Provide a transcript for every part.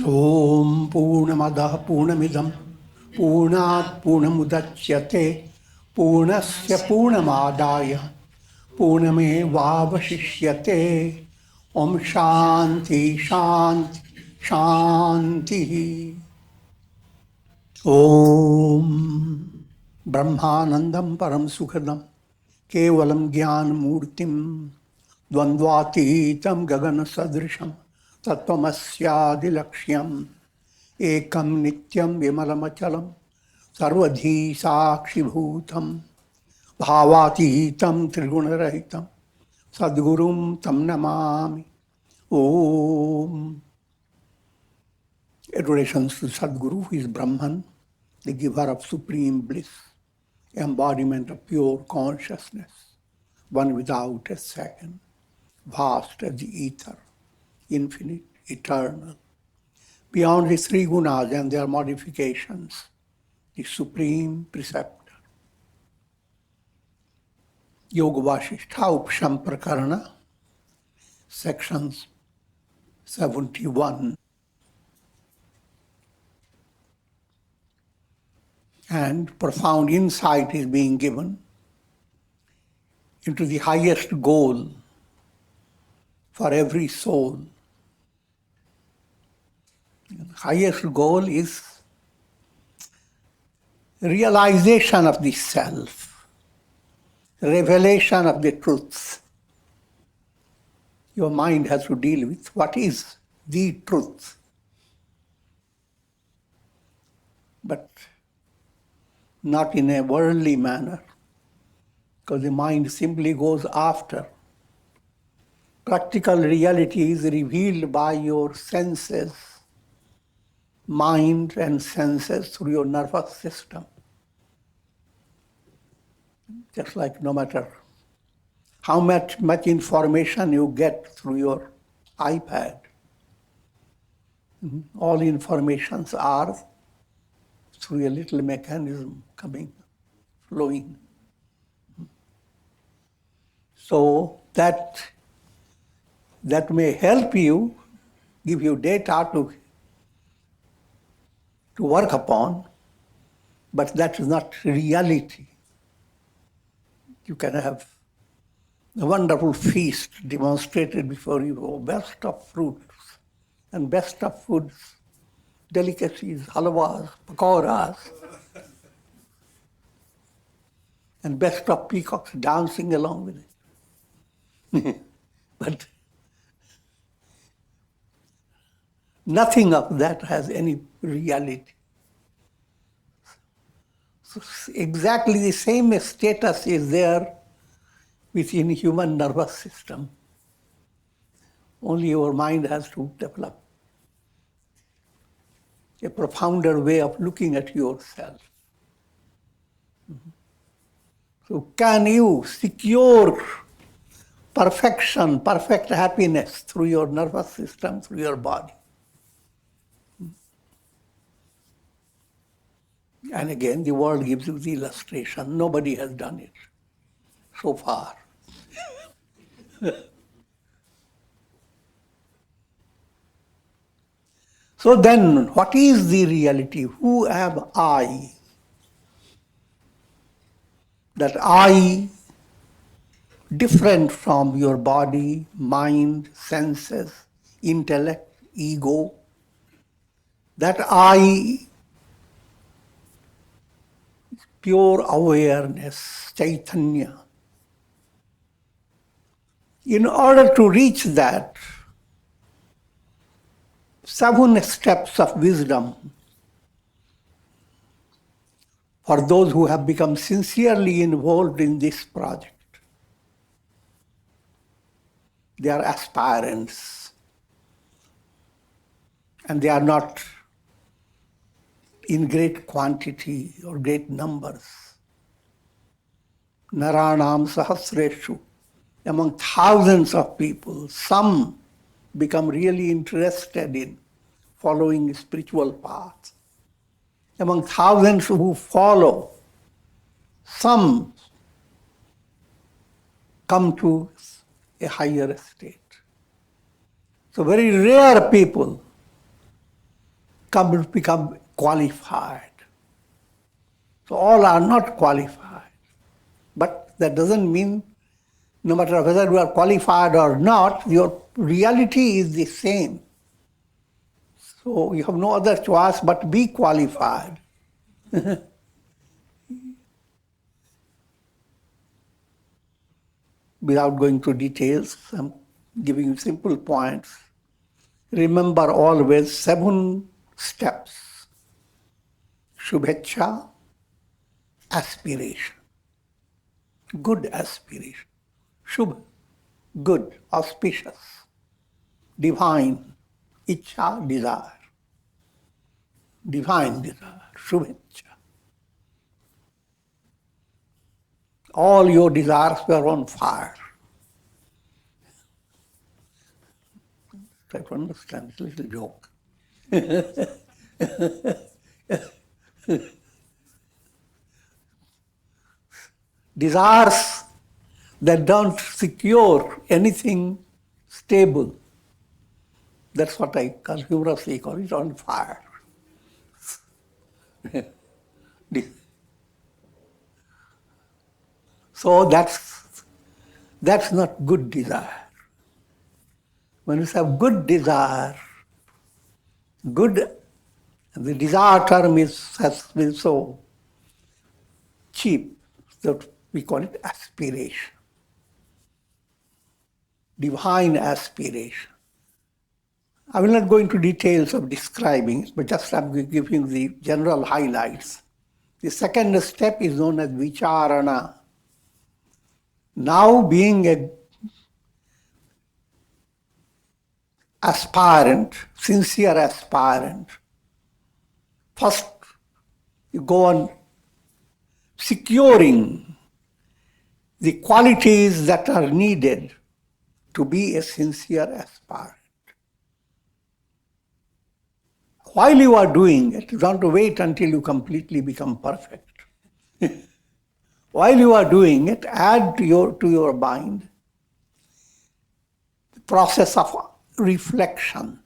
Om Purnamadaha Purnamidam Purnat Purnamudachyate Purnasya Purnamadaya Purnamevavashishyate. Om Shanti Shanti Shanti. Om Brahmanandam Param Sukhadam Kevalam Gyan Murtim Dvandvatitam Gagana Sadrisham Tattvamasyaadilakshyam Ekam Nityam Vimalamachalam Sarvadhi Sakshi Bhutam Bhavatitam Trigunarahitam Sadgurum Tam Namami. Om. Adorations to Sadguru, who is Brahman, the giver of supreme bliss, embodiment of pure consciousness, one without a second, vast as the ether, infinite, eternal, beyond his three gunas and their modifications, the supreme preceptor. Yoga Vasistha, Upashama Prakarana, sections 71. And profound insight is being given into the highest goal for every soul. The highest goal is realization of the self, revelation of the truth. Your mind has to deal with what is the truth. But not in a worldly manner, because the mind simply goes after. Practical reality is revealed by your senses, mind and senses through your nervous system. Just like no matter how much information you get through your iPad, all informations are through a little mechanism coming, flowing. So that may help you, give you data to work upon, but that is not reality. You can have a wonderful feast demonstrated before you, best of fruits and best of foods, delicacies, halwas, pakoras, and best of peacocks dancing along with it. But nothing of that has any reality. So exactly the same status is there within human nervous system. Only your mind has to develop a profounder way of looking at yourself. So can you secure perfection, perfect happiness through your nervous system, through your body? And again, the world gives you the illustration. Nobody has done it so far. So then, what is the reality? Who am I? That I, different from your body, mind, senses, intellect, ego, that I, pure awareness, Chaitanya. In order to reach that, 7 steps of wisdom for those who have become sincerely involved in this project. They are aspirants, and they are not in great quantity or great numbers. Naranam sahasreshu, among thousands of people, some become really interested in following a spiritual path. Among thousands who follow, some come to a higher state. So very rare people become qualified. So all are not qualified. But that doesn't mean no matter whether you are qualified or not, your reality is the same. So you have no other choice but be qualified. Without going to details, I'm giving you simple points. Remember always 7 steps. Shubhecha, aspiration. Good aspiration. Shubh, good, auspicious. Divine, icha, desire. Divine desire, shubhecha. All your desires were on fire. Try to understand, it's a little joke. Desires that don't secure anything stable. That's what I humorously call it, on fire. So that's not good desire. When you have good desire, good, the desire term has been so cheap that we call it aspiration. Divine aspiration. I will not go into details of describing it, but just I'm giving the general highlights. The second step is known as vicharana. Now being a aspirant, sincere aspirant, first you go on securing the qualities that are needed to be a sincere aspirant. While you are doing it, you don't wait until you completely become perfect. While you are doing it, add to your mind the process of reflection,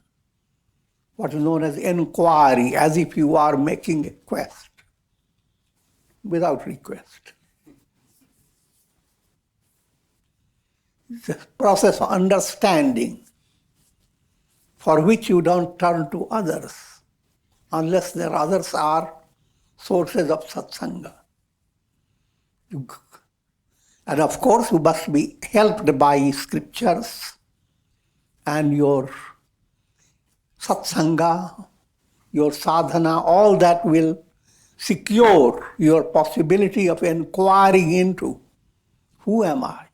what is known as inquiry, as if you are making a quest without request. The process of understanding, for which you don't turn to others, unless their others are sources of satsanga. And of course, you must be helped by scriptures and your satsanga, your sadhana, all that will secure your possibility of inquiring into who am I?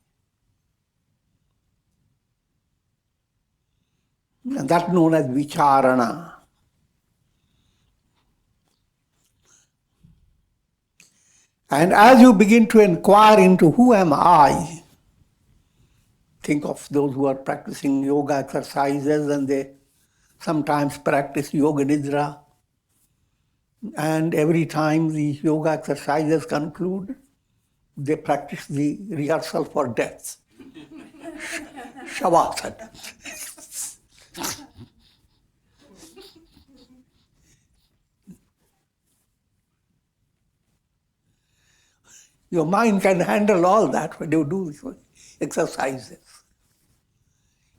And that's known as vicharana. And as you begin to inquire into who am I, think of those who are practicing yoga exercises and they sometimes practice yoga nidra. And every time the yoga exercises conclude, they practice the rehearsal for death. Shavasana. Your mind can handle all that when you do exercises.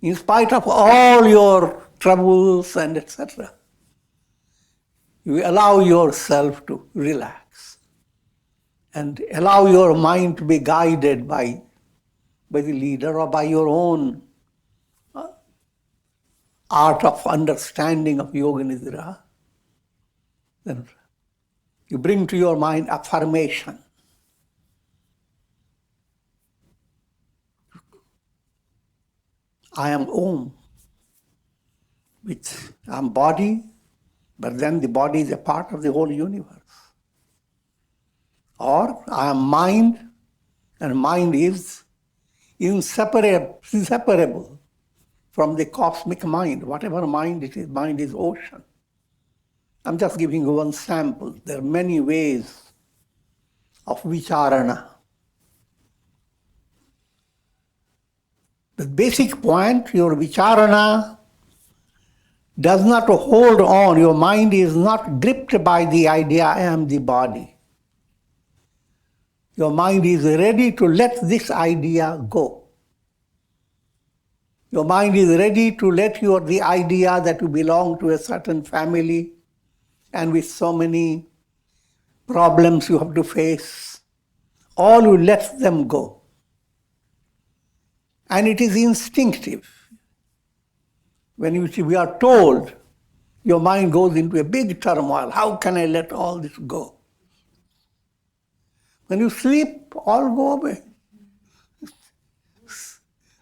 In spite of all your troubles and etc., you allow yourself to relax and allow your mind to be guided by the leader or by your own art of understanding of yoga nidra. Then you bring to your mind affirmation. I am Om, which I am body, but then the body is a part of the whole universe. Or I am mind, and mind is inseparable from the cosmic mind. Whatever mind it is, mind is ocean. I'm just giving you one sample. There are many ways of vicharana. The basic point, your vicharana does not hold on, your mind is not gripped by the idea, I am the body. Your mind is ready to let this idea go. Your mind is ready to let the idea that you belong to a certain family and with so many problems you have to face, all you let them go. And it is instinctive. When we are told, your mind goes into a big turmoil. How can I let all this go? When you sleep, all go away.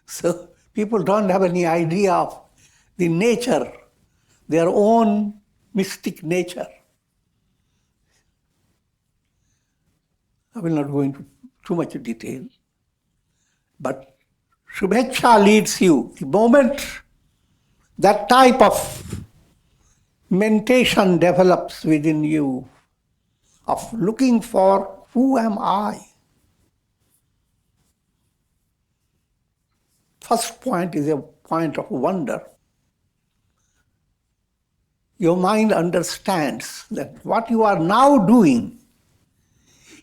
So people don't have any idea of the nature, their own mystic nature. I will not go into too much detail, but Shubhecha leads you. The moment that type of mentation develops within you, of looking for who am I? First point is a point of wonder. Your mind understands that what you are now doing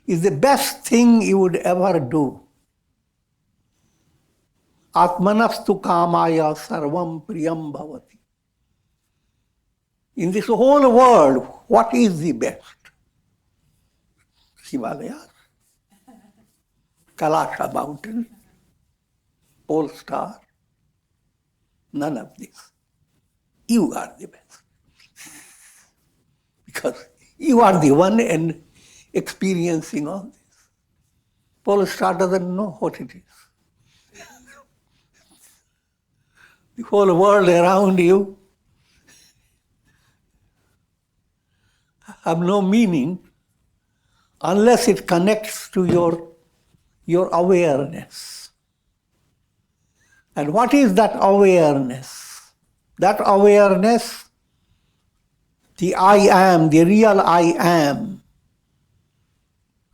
is the best thing you would ever do. Atmanastu kamaya sarvam priyam bhavati. In this whole world, what is the best? Himalayas, Kalasha mountain, pole star, none of this. You are the best. Because you are the one and experiencing all this. Pole star doesn't know what it is. The whole world around you have no meaning unless it connects to your awareness. And what is that awareness? That awareness, the I am, the real I am,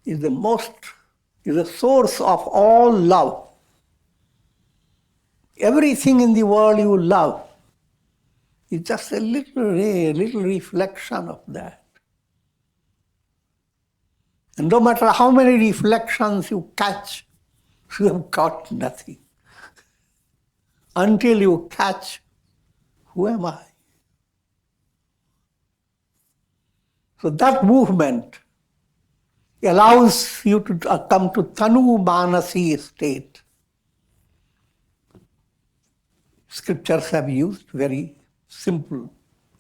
is the source of all love. Everything in the world you love is just a little ray, a little reflection of that. And no matter how many reflections you catch, you have got nothing. Until you catch, who am I? So that movement allows you to come to Tanu Manasi state. Scriptures have used very simple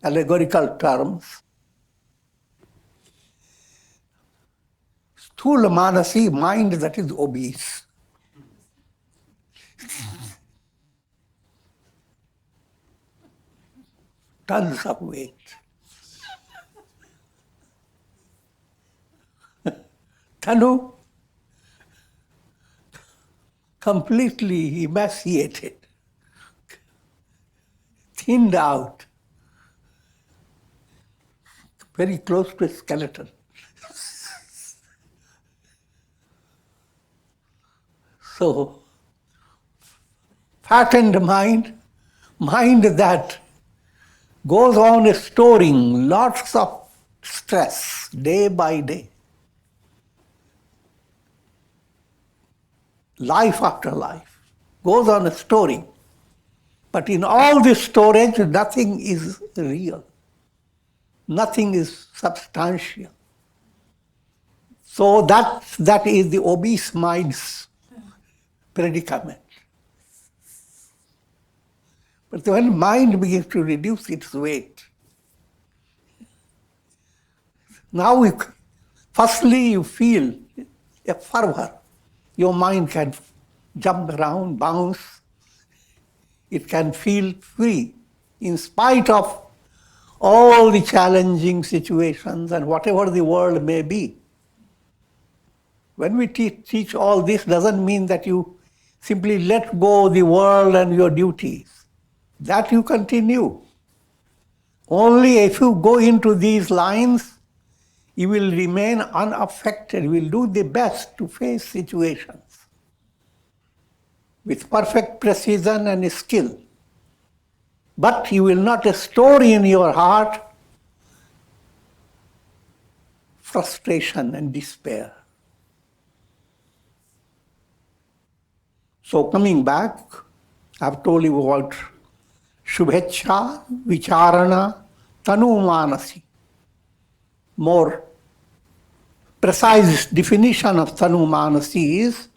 allegorical terms. Sthula Manasi, mind that is obese. Tons of weight. Tanu, completely emaciated, thinned out, very close to a skeleton. So, fattened mind that goes on storing lots of stress day by day. Life after life goes on storing. But in all this storage, nothing is real. Nothing is substantial. So that is the obese mind's predicament. But when mind begins to reduce its weight, now firstly you feel a fervor. Your mind can jump around, bounce. It can feel free in spite of all the challenging situations and whatever the world may be. When we teach all this, doesn't mean that you simply let go the world and your duties. That you continue. Only if you go into these lines, you will remain unaffected. You will do the best to face situations with perfect precision and skill. But you will not store in your heart frustration and despair. So coming back, I've told you about Shubhecha, Vicharana, Tanu Manasi. More precise definition of Tanu Manasi is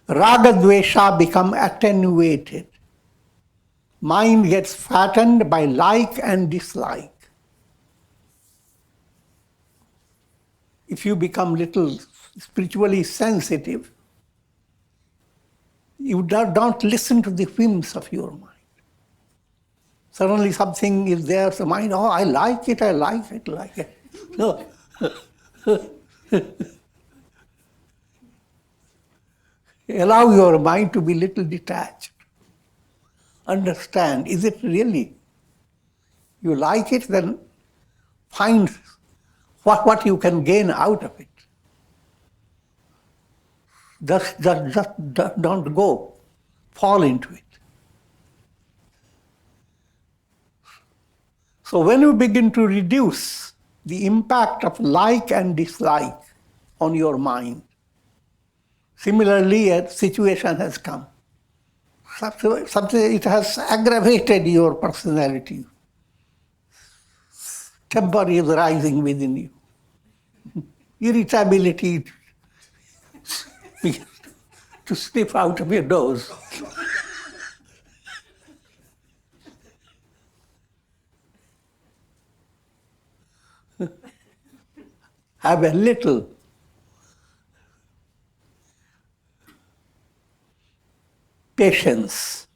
Raga dwesha become attenuated. Mind gets fattened by like and dislike. If you become little spiritually sensitive, you don't listen to the whims of your mind. Suddenly something is there, so mind, oh, I like it. No. Allow your mind to be little detached. Understand, is it really? You like it, then find what you can gain out of it. Just don't go, fall into it. So when you begin to reduce the impact of like and dislike on your mind, similarly a situation has come. Something it has aggravated your personality. Temper is rising within you. Irritability begins to slip out of your nose. Have a little patience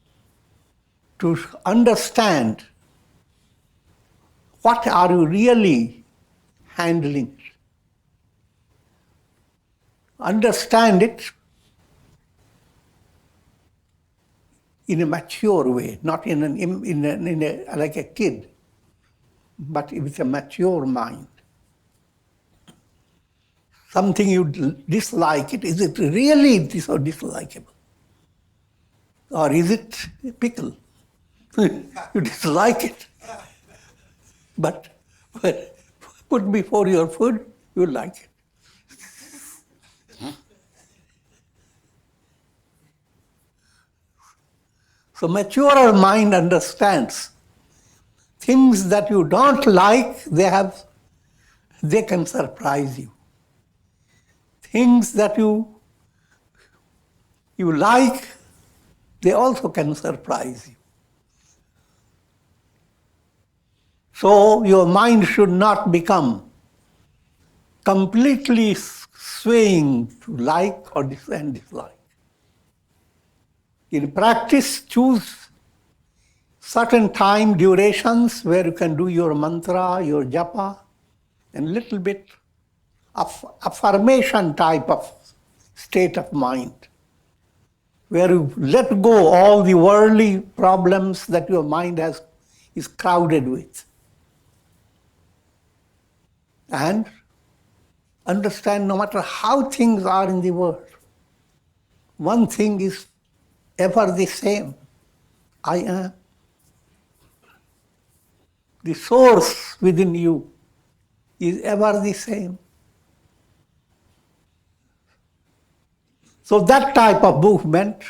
to understand what are you really handling. Understand it in a mature way, not in a like a kid, but with a mature mind. Something you dislike, is it really so dislikable? Or is it a pickle? You dislike it. But put before your food, you like it. So mature mind understands things that you don't like, they can surprise you. Things that you like, they also can surprise you. So your mind should not become completely swaying to like or dislike. In practice, choose certain time durations where you can do your mantra, your japa, and little bit of affirmation type of state of mind, where you let go all the worldly problems that your mind is crowded with. And understand no matter how things are in the world, one thing is ever the same. I am. The source within you is ever the same. So that type of movement,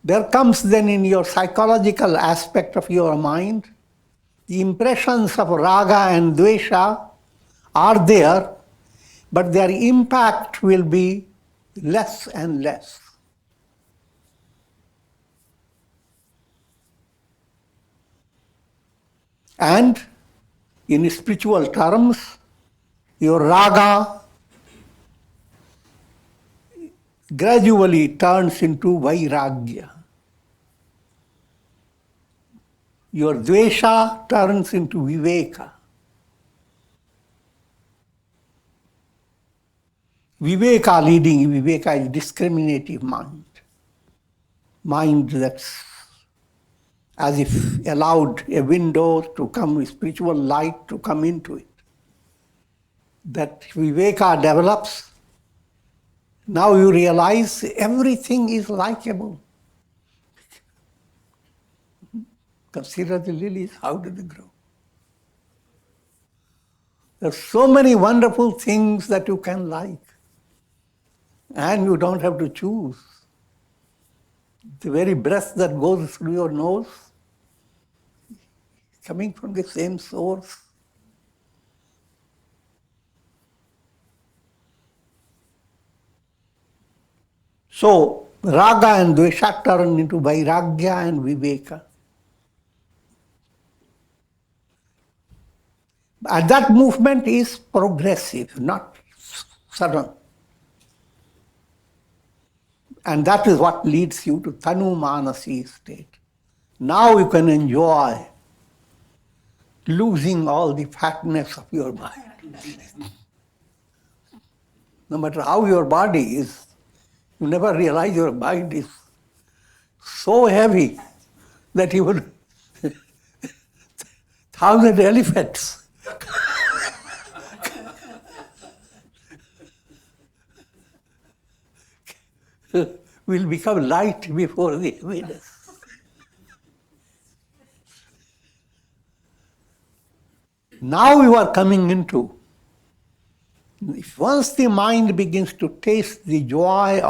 there comes then in your psychological aspect of your mind, the impressions of raga and dwesha are there, but their impact will be less and less. And in spiritual terms, your raga gradually turns into Vairagya. Your dwesha turns into viveka. Viveka is discriminative mind. Mind that's as if allowed a window to come, spiritual light to come into it. That viveka develops. Now you realize everything is likable. Consider the lilies, how do they grow? There are so many wonderful things that you can like. And you don't have to choose. The very breath that goes through your nose, coming from the same source. So, Raga and dwesha turn into Vairagya and viveka. And that movement is progressive, not sudden. And that is what leads you to Tanu Manasi state. Now you can enjoy losing all the fatness of your mind. No matter how your body is, you never realize your mind is so heavy that even 1,000 elephants will become light before the heaviness. Now you are coming into, if once the mind begins to taste the joy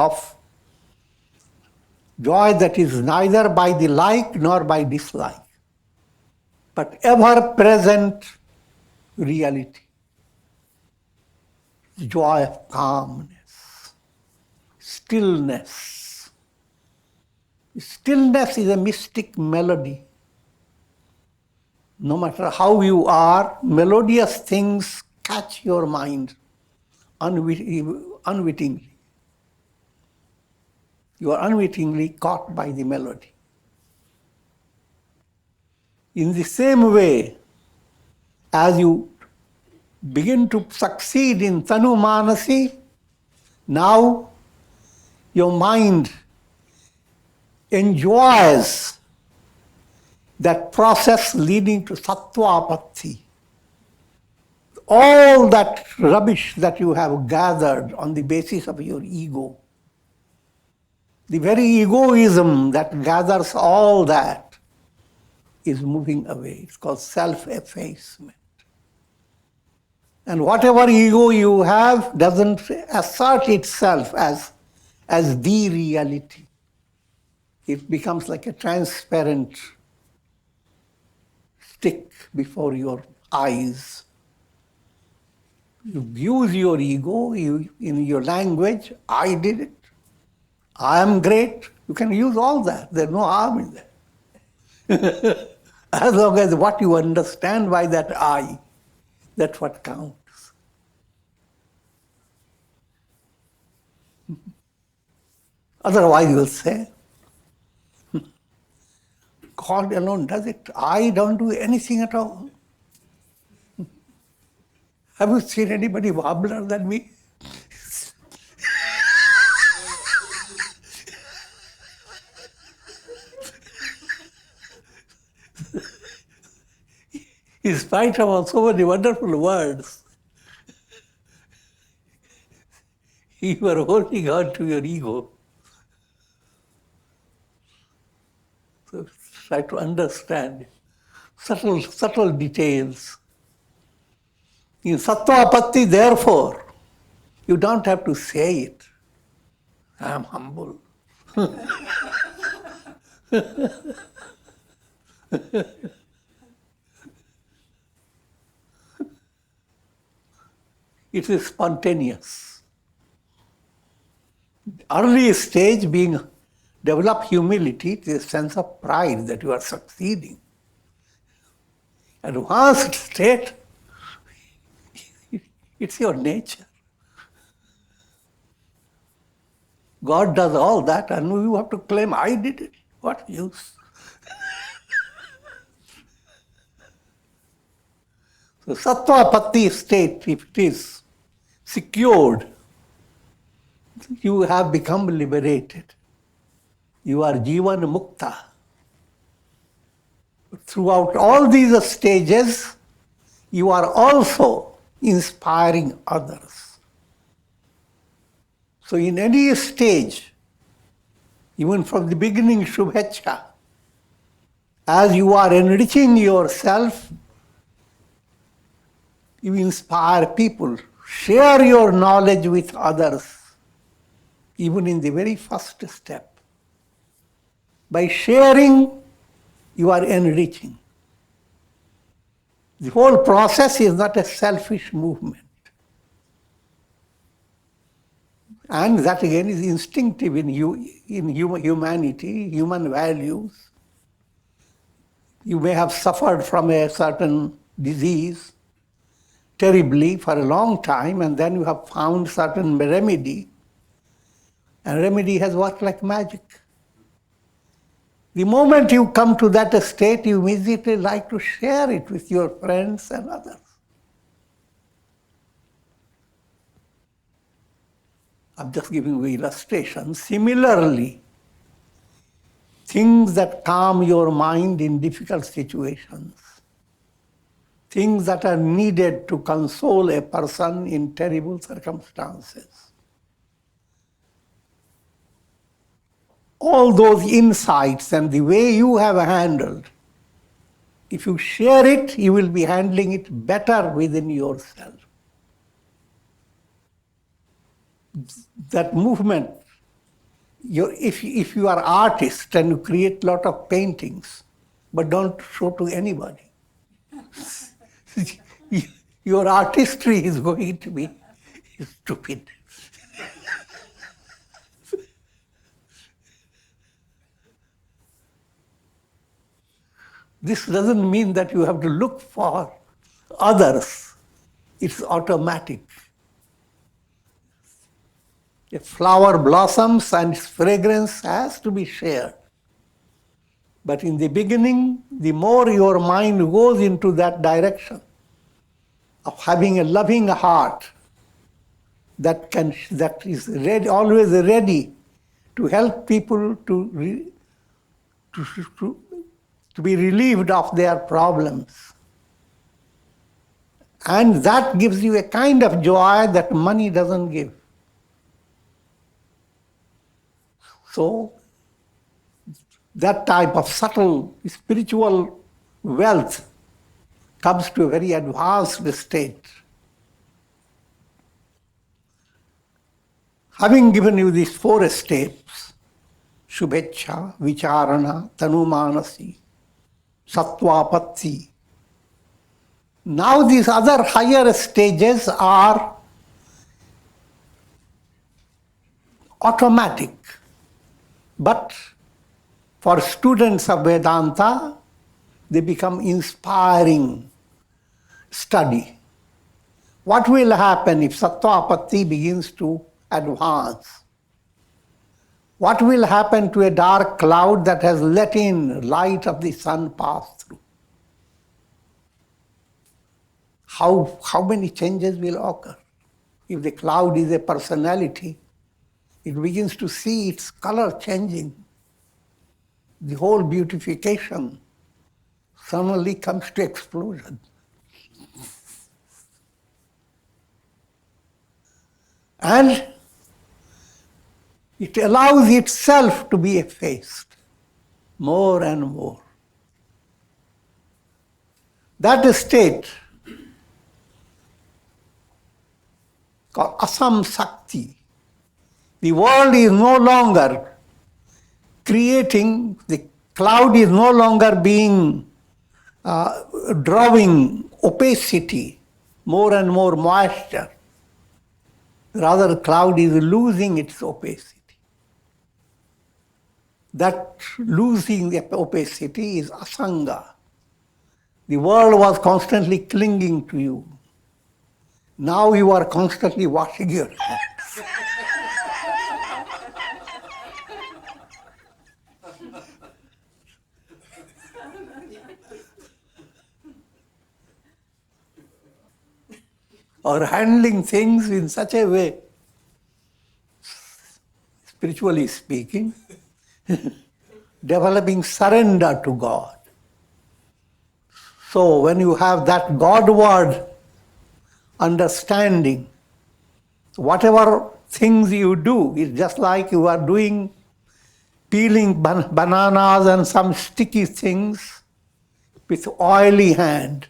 that is neither by the like nor by dislike, but ever present reality, the joy of calmness, stillness. Stillness is a mystic melody. No matter how you are, melodious things catch your mind unwittingly. You are unwittingly caught by the melody. In the same way, as you begin to succeed in Tanu Manasi, now your mind enjoys that process leading to satwapati. All that rubbish that you have gathered on the basis of your ego, the very egoism that gathers all that is moving away. It's called self-effacement. And whatever ego you have doesn't assert itself as the reality. It becomes like a transparent stick before your eyes. You use your ego in your language. I did it. I am great. You can use all that. There's no harm in that. As long as what you understand by that I, that's what counts. Otherwise, you will say, God alone does it. I don't do anything at all. Have you seen anybody wobbler than me? In spite of so many wonderful words, you are holding on to your ego. So try to understand subtle details. In satwapati, therefore, you don't have to say it. I am humble. It is spontaneous. Early stage being develop humility, it is a sense of pride that you are succeeding. Advanced state, it's your nature. God does all that and you have to claim, I did it. What use? So satwapati state, if it is secured, you have become liberated. You are jivan mukta. Throughout all these stages, you are also inspiring others. So in any stage, even from the beginning, Shubhecha, As you are enriching yourself, you inspire people. Share your knowledge with others, even in the very first step. By sharing, you are enriching. The whole process is not a selfish movement. And that again is instinctive in humanity, human values. You may have suffered from a certain disease terribly for a long time, and then you have found certain remedy, and remedy has worked like magic. The moment you come to that state, you immediately like to share it with your friends and others. I'm just giving you illustrations. Similarly, things that calm your mind in difficult situations, things that are needed to console a person in terrible circumstances. All those insights and the way you have handled, if you share it, you will be handling it better within yourself. That movement, if you are artist and you create a lot of paintings, but don't show to anybody, your artistry is going to be stupid. This doesn't mean that you have to look for others. It's automatic. A flower blossoms and its fragrance has to be shared. But in the beginning, the more your mind goes into that direction of having a loving heart that is ready, always ready to help people to be relieved of their problems. And that gives you a kind of joy that money doesn't give. So, that type of subtle spiritual wealth comes to a very advanced state. Having given you these 4 steps, Shubhecha, Vicharana, Tanumanasi, Satwapati, now these other higher stages are automatic. But for students of Vedanta, they become inspiring study. What will happen if satwapati begins to advance? What will happen to a dark cloud that has let in light of the sun pass through? How many changes will occur? If the cloud is a personality, it begins to see its color changing. The whole beautification suddenly comes to explosion. And it allows itself to be effaced more and more. That state, called asam sakti, the world is no longer creating, the cloud is no longer being drawing opacity, more and more moisture. Rather, the cloud is losing its opacity. That losing the opacity is asanga. The world was constantly clinging to you. Now you are constantly washing your hands. Or handling things in such a way, spiritually speaking, developing surrender to God. So when you have that Godward understanding, whatever things you do is just like you are doing, peeling bananas and some sticky things. with oily hand.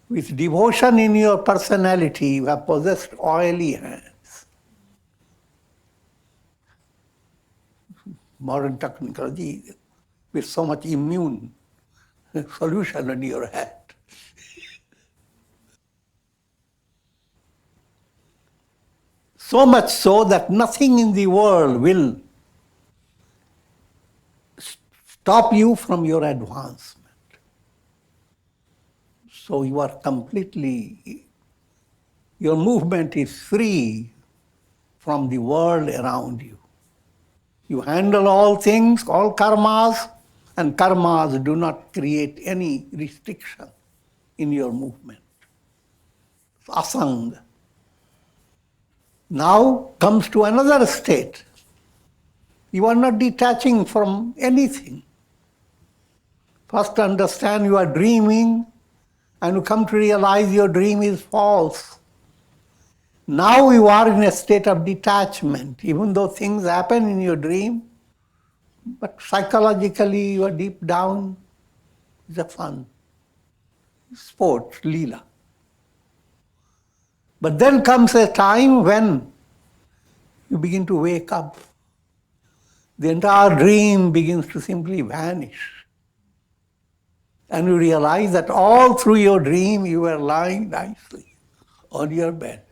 With devotion in your personality, you have possessed oily hands. Modern technology, with so much immune solution in your hand. So much so that nothing in the world will stop you from your advancement. So you are completely, your movement is free from the world around you. You handle all things, all karmas, and karmas do not create any restriction in your movement. Asanga. Now comes to another state. You are not detaching from anything. First understand you are dreaming, and you come to realize your dream is false. Now you are in a state of detachment, even though things happen in your dream, but psychologically you are deep down. It's a fun sport, lila. But then comes a time when you begin to wake up. The entire dream begins to simply vanish. And you realize that all through your dream you were lying nicely on your bed.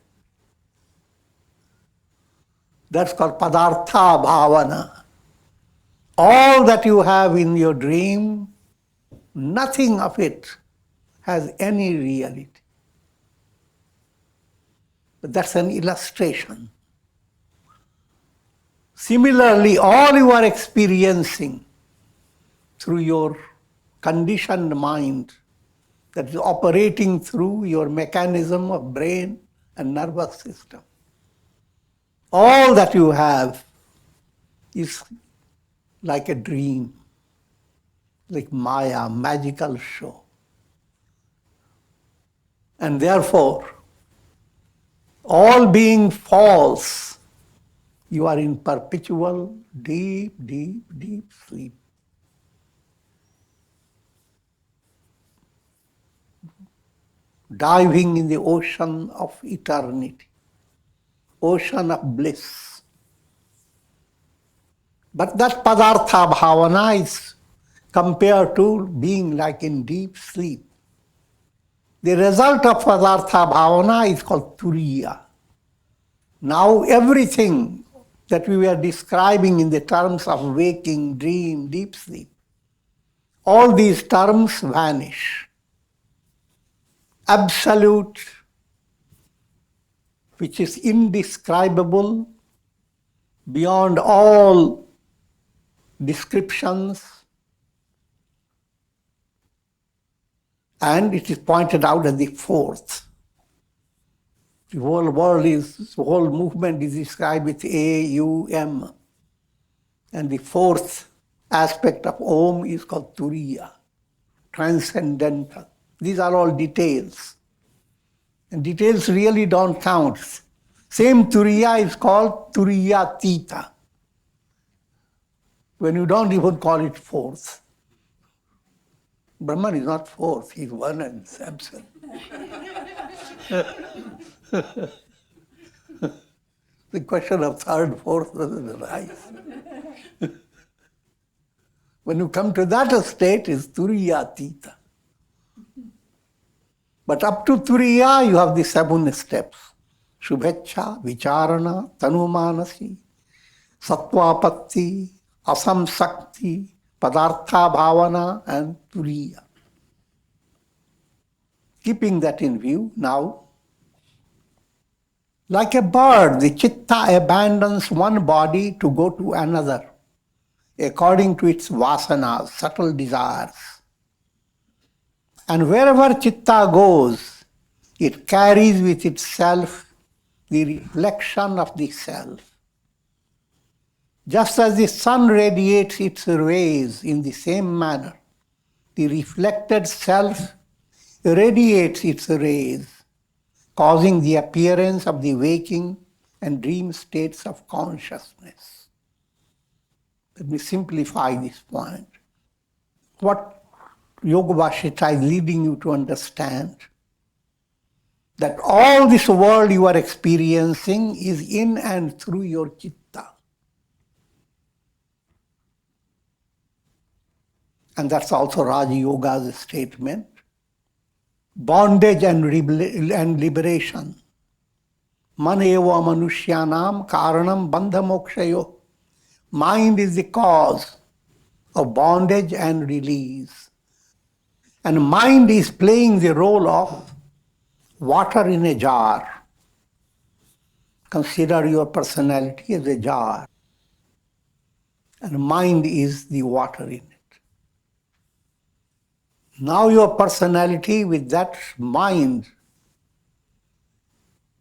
That's called padartha bhavana. All that you have in your dream, nothing of it has any reality. But that's an illustration. Similarly, all you are experiencing through your conditioned mind that is operating through your mechanism of brain and nervous system, all that you have is like a dream, like Maya, magical show. And therefore, all being false, you are in perpetual, deep, deep, deep sleep. Diving in the ocean of eternity, ocean of bliss. But that padartha bhavana is compared to being like in deep sleep. The result of padartha bhavana is called turiya. Now everything that we were describing in the terms of waking, dream, deep sleep, all these terms vanish. Absolute, which is indescribable, beyond all descriptions, and it is pointed out as the fourth. The whole movement is described with A-U-M. And the fourth aspect of Om is called Turiya, transcendental. These are all details. And details really don't count. Same Turiya is called Turiya Tita, when you don't even call it fourth. Brahman is not fourth, he's one and absent. The question of third, fourth doesn't arise. When you come to that state, is Turiya Tita. But up to Turiya, you have the 7 steps. Shubhecha, Vicharana, Tanumanasi, Satwapati, Asamsakti, Padartha Bhavana, and Turiya. Keeping that in view, now, like a bird, the chitta abandons one body to go to another, according to its vasanas, subtle desires. And wherever chitta goes, it carries with itself the reflection of the self. Just as the sun radiates its rays in the same manner, the reflected self radiates its rays, causing the appearance of the waking and dream states of consciousness. Let me simplify this point. What Yoga Vasistha is leading you to understand that all this world you are experiencing is in and through your chitta. And that's also Raja Yoga's statement. Bondage and liberation. Man eva manushyanam karanam bandha mokshayo. Mind is the cause of bondage and release. And mind is playing the role of water in a jar. Consider your personality as a jar. And mind is the water in it. Now your personality with that mind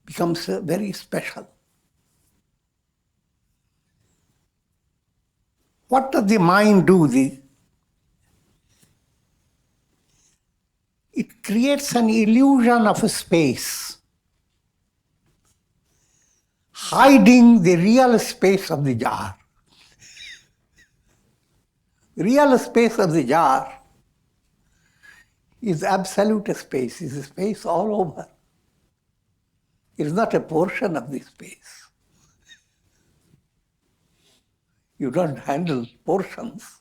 becomes very special. What does the mind do? It creates an illusion of a space, hiding the real space of the jar. Real space of the jar is absolute space, is a space all over. It is not a portion of the space. You don't handle portions.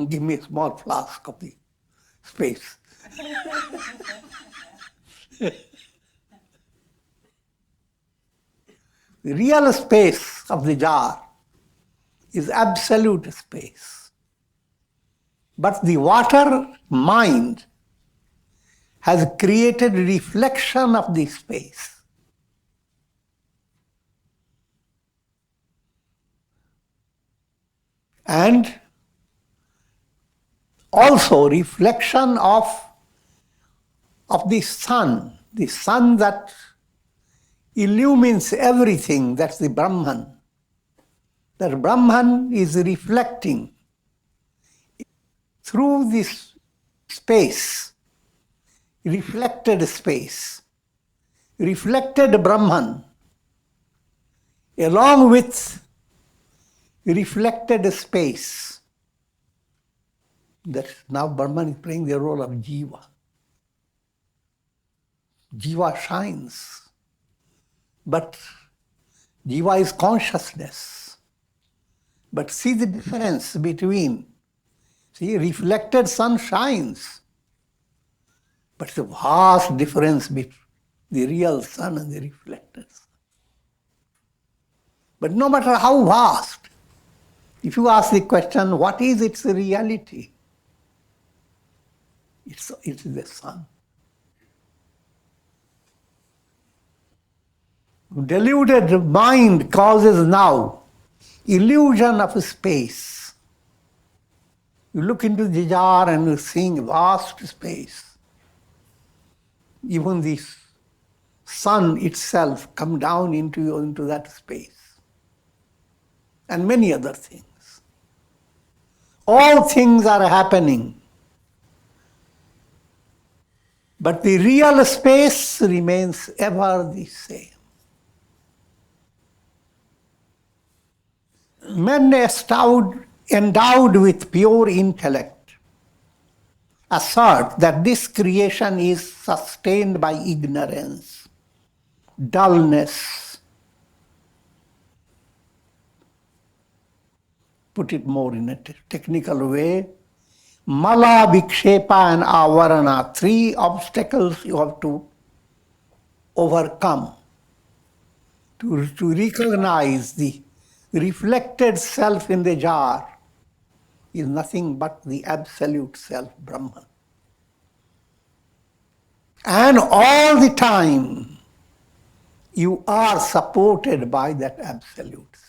Give me a small flask of the space. The real space of the jar is absolute space. But the water mind has created reflection of the space. And also reflection of the sun that illumines everything, that's the Brahman. That Brahman is reflecting through this space, reflected Brahman, along with reflected space. That now Brahman is playing the role of Jiva. Jiva shines, but Jiva is consciousness. But see the difference between, reflected sun shines, but it's a vast difference between the real sun and the reflected sun. But no matter how vast, if you ask the question, what is its reality? It is the sun. Deluded mind causes now illusion of space. You look into the jar and you're seeing vast space. Even the sun itself come down into that space. And many other things. All things are happening. But the real space remains ever the same. Men endowed with pure intellect assert that this creation is sustained by ignorance, dullness. Put it more in a technical way, mala, vikshepa and avarana, 3 obstacles you have to overcome to recognize the reflected self in the jar is nothing but the absolute self, Brahman. And all the time you are supported by that absolute self.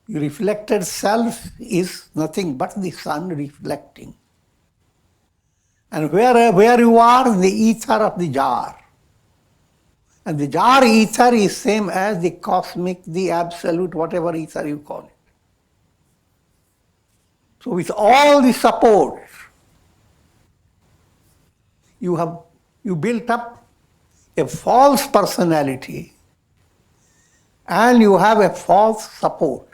Your reflected self is nothing but the sun reflecting. And where you are, the ether of the jar. And the jar ether is same as the cosmic, the absolute, whatever ether you call it. So with all the support, you built up a false personality and you have a false support.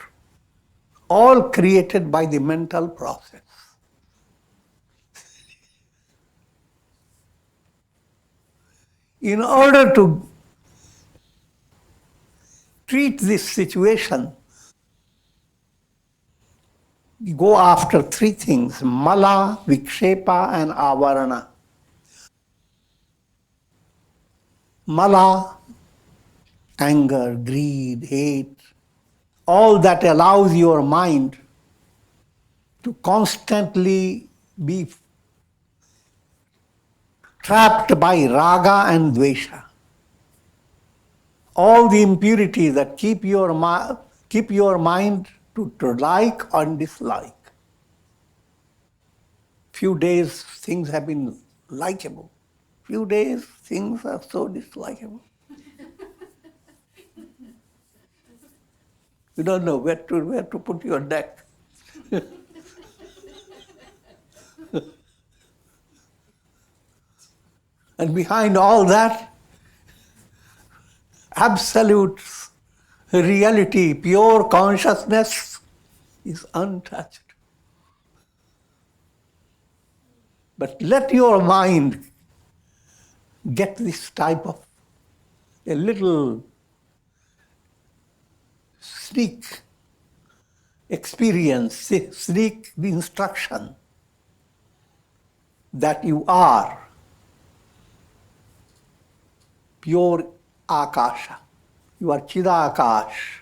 all created by the mental process. In order to treat this situation, we go after three things: mala, vikshepa, and avarana. Mala, anger, greed, hate, all that allows your mind to constantly be trapped by raga and dwesha. All the impurities that keep your mind to like or dislike. Few days things have been likable. Few days things are so dislikable. You don't know where to put your neck. And behind all that, absolute reality, pure consciousness is untouched. But let your mind get this type of a little sneak experience, sneak instruction that you are pure akasha. You are chidakash,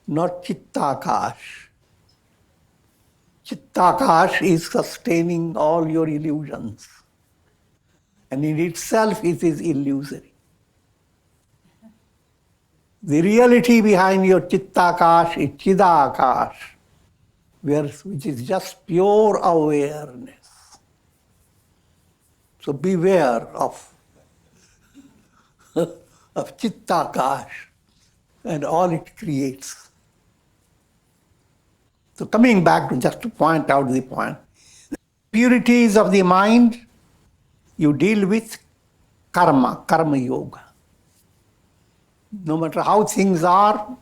not chittakash. Chittakash is sustaining all your illusions. And in itself it is illusory. The reality behind your chittakash is chidakash, which is just pure awareness. So beware of chittakash and all it creates. So coming back to just to point out the point, purities of the mind, you deal with karma yoga. No matter how things are,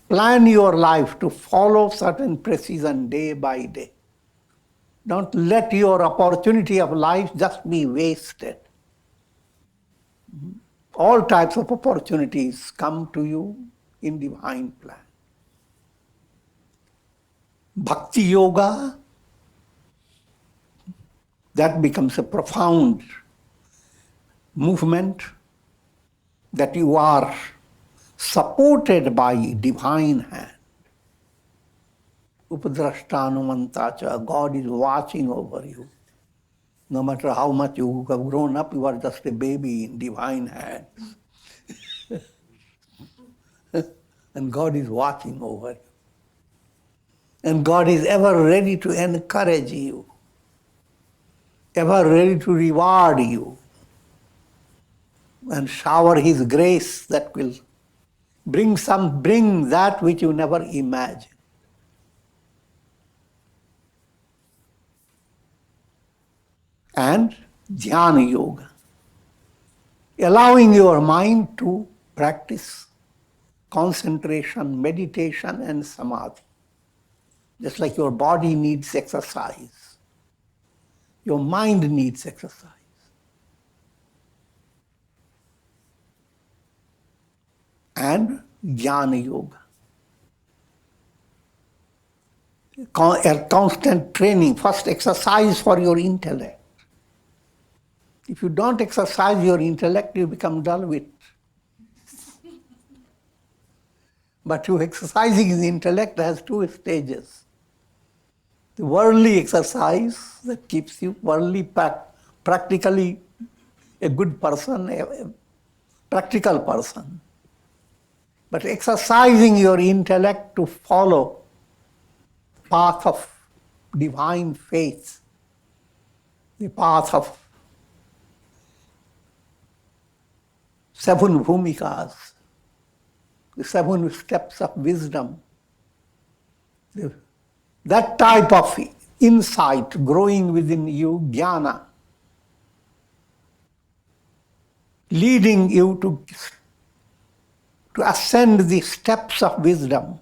plan your life to follow certain precision day by day. Don't let your opportunity of life just be wasted. All types of opportunities come to you in divine plan. Bhakti yoga, that becomes a profound movement that you are supported by divine hand. Upadrashtanumantacha, God is watching over you. No matter how much you have grown up, you are just a baby in divine hands. And God is watching over you. And God is ever ready to encourage you, ever ready to reward you, and shower His grace that will bring that which you never imagined. And jnana yoga, allowing your mind to practice concentration, meditation, and samadhi. Just like your body needs exercise, your mind needs exercise. And jnana yoga, a constant training, first exercise for your intellect. If you don't exercise your intellect, you become dull-witted. But you exercising the intellect has two stages. The worldly exercise that keeps you practically a good person, a practical person. But exercising your intellect to follow the path of divine faith, the path of seven bhumikas, the seven steps of wisdom, that type of insight growing within you, jnana, leading you to ascend the steps of wisdom,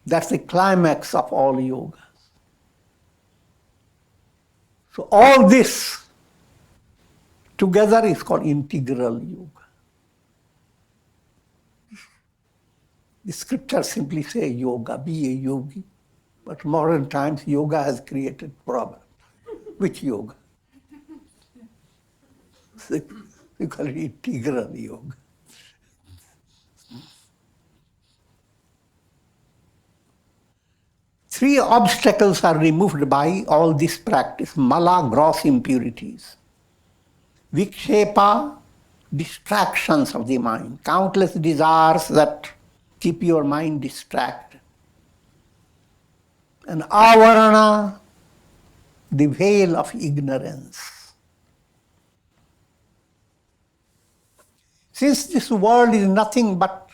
That's the climax of all yoga. So all this together is called integral yoga. The scriptures simply say yoga, be a yogi. But modern times, yoga has created problems. Which yoga? We call it integral yoga. Three obstacles are removed by all this practice. Mala, gross impurities. Vikshepa, distractions of the mind. Countless desires that keep your mind distracted. And avarana, the veil of ignorance. Since this world is nothing but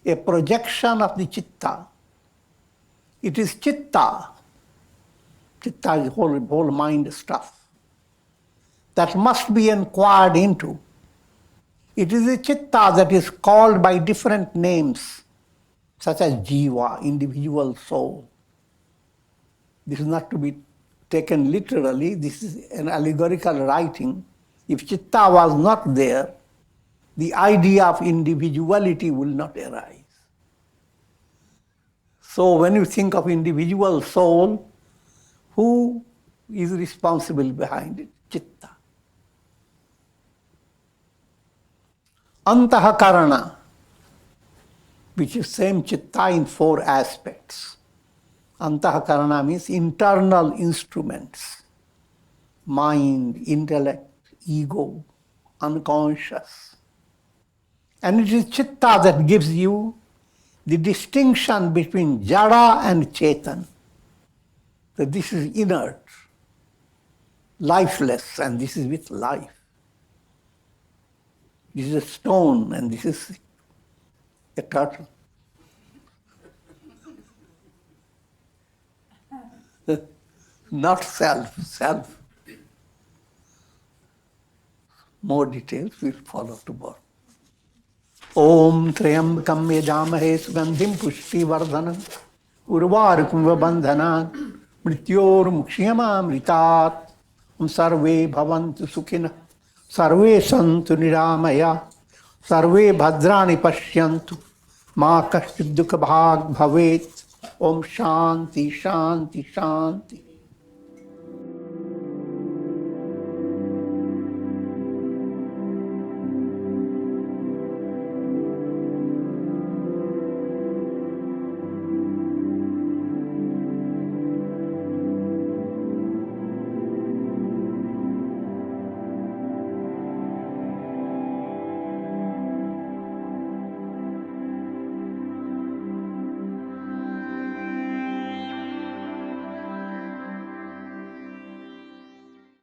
a projection of the chitta, it is chitta. Chitta is whole mind stuff that must be inquired into. It is the chitta that is called by different names, such as jiva, individual soul. This is not to be taken literally. This is an allegorical writing. If chitta was not there, the idea of individuality will not arise. So when you think of individual soul, who is responsible behind it? Chitta. Antahakarana, which is same chitta in four aspects. Antahakarana means internal instruments. Mind, intellect, ego, unconscious. And it is chitta that gives you the distinction between jada and chetan. That this is inert, lifeless, and this is with life. This is a stone, and this is a turtle. Not self. More details will follow tomorrow. Om Trayambakam Yajamahe Sugandhim Pushti Vardhanam Urvarukam Bandhanan Mrityor Mukshiyama Mritat Om Sarve Bhavantu Sukhina Sarve Santu Niramaya Sarve Bhadrani Pashyantu Ma Kashchid Dukha Bhag Bhavet Om Shanti Shanti Shanti